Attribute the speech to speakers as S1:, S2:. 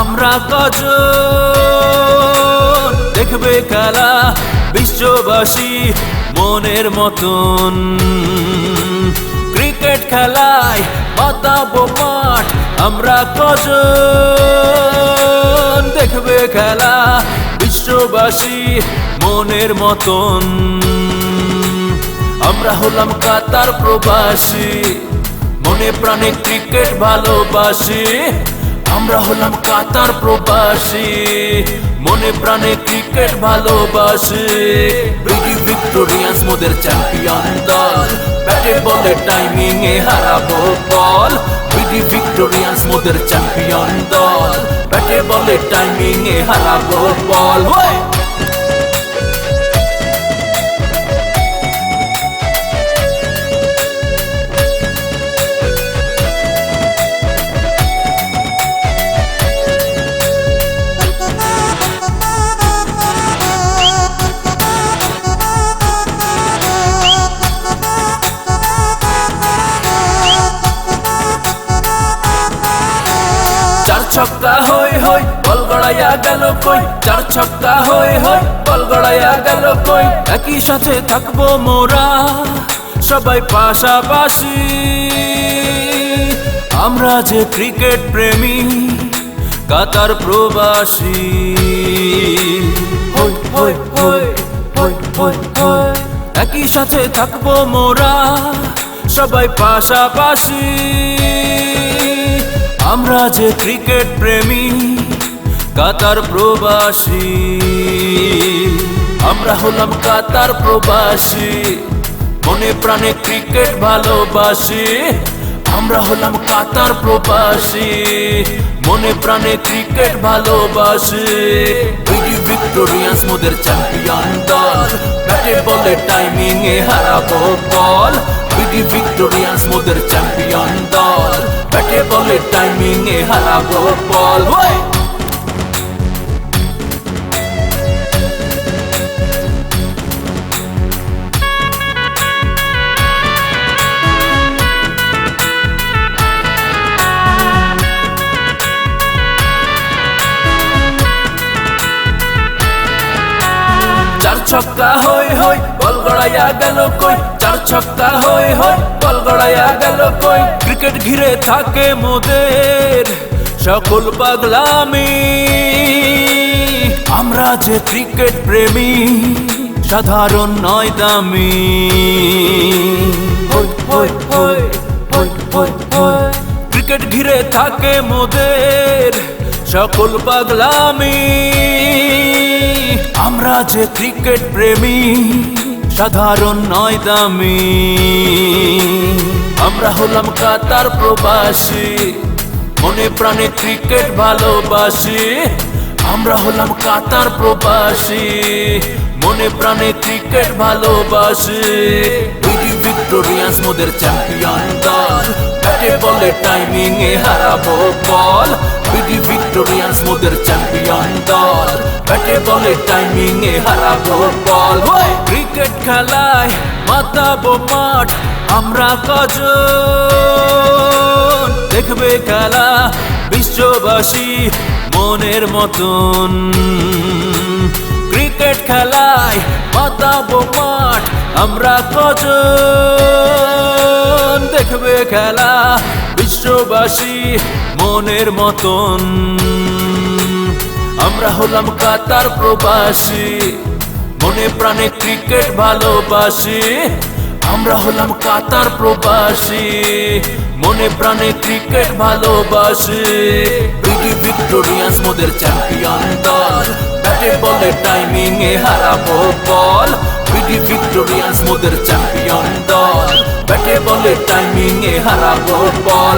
S1: আমরা কজন দেখবে খেলা বিশ্ববাসী মনের মতন। ক্রিকেট খেলায় মাতাবো মাঠ, আমরা কজন দেখবে খেলা বিশ্ববাসী মনের মতন। আমরা হলাম কাতার প্রবাসী, মনে প্রাণে ক্রিকেট ভালোবাসি। আমরা হলাম কাতার প্রবাসী, মনে প্রাণে ক্রিকেট ভালোবাসি। বিডি ভিক্টোরিয়ান্স মোদের চ্যাম্পিয়ন দল, ব্যাটে বলে টাইমিং এ হারাবো বল। বিডি ভিক্টোরিয়ান্স মোদের চ্যাম্পিয়ন দল, ব্যাটে বলে টাইমিং এ হারাবো বল। ছক্কা হই হই বল গড়াইয়া গেল কই, চার ছক্কা হই হই বল গড়াইয়া গেল কই। একই সাথে থাকবো মোরা সবাই পাশাপাশি, আমরা যে ক্রিকেট প্রেমী কাতার প্রবাসী। হই হই হই হই হই হই, একই সাথে থাকবো মোরা সবাই পাশাপাশি, আমরা যে ক্রিকেট প্রেমী কাতার প্রবাসী। আমরা হলাম কাতার প্রবাসী, মনে প্রাণে ক্রিকেট ভালোবাসি। আমরা হলাম কাতার প্রবাসী, মনে প্রাণে ক্রিকেট ভালোবাসি। বিডি ভিক্টোরিয়ান্স মোদের চ্যাম্পিয়ন দল, ব্যাটে বলে টাইমিং এ হারাবো বল। বিডি ভিক্টোরিয়ান্স মোদের চ্যাম্পিয়ন দল, ব্যাটে বলে টাইমিং এ হারাবো বল। চার ছক্কা হই হই বল গড়াইয়া গেল কই, চার ছক্কা হই হই বল গড়াইয়া গেল কই। ক্রিকেট ঘিরে থাকে মোদের সকল পাগলামি, আমরা যে ক্রিকেট প্রেমী সাধারণ নয় দামি। হই হই হই হই হই হই, ক্রিকেট ঘিরে থাকে মোদের সকল পাগলামি, আমরা যে ক্রিকেট প্রেমী সাধারণ নয় দামি। আমরা হলাম কাতার প্রবাসী, মনে প্রাণে ক্রিকেট ভালোবাসি। আমরা হলাম কাতার প্রবাসী, মনে প্রাণে ক্রিকেট ভালোবাসি। বিডি ভিক্টোরিয়ান্স মোদের চ্যাম্পিয়ন দল, ব্যাটে বলে টাইমিং এ হারাবো বল। বিডি ভিক্টোরিয়ান্স মোদের চ্যাম্পিয়ন দল, ব্যাটে বলে টাইমিং এ হারাবো বল। ক্রিকেট খেলায় মাতাবো মাঠ, আমরা কজন দেখবে খেলা বিশ্ববাসী মনের মতন। ক্রিকেট খেলায় মাতাবো মাঠ, আমরা কজন দেখবে খেলা বিশ্ববাসী মনের মতন। আমরা হলাম কাতার প্রবাসী, মনে প্রাণে ক্রিকেট ভালোবাসি। আমরা হলাম কাতার প্রবাসী, মনে প্রাণে ক্রিকেট ভালোবাসি। বিডি ভিক্টোরিয়ান্স মোদের চ্যাম্পিয়ন দল, ব্যাটে বলে টাইমিং এ হারাবো বল। বিডি ভিক্টোরিয়ান্স মোদের চ্যাম্পিয়ন দল, ব্যাটে বলে টাইমিং এ হারাবো বল।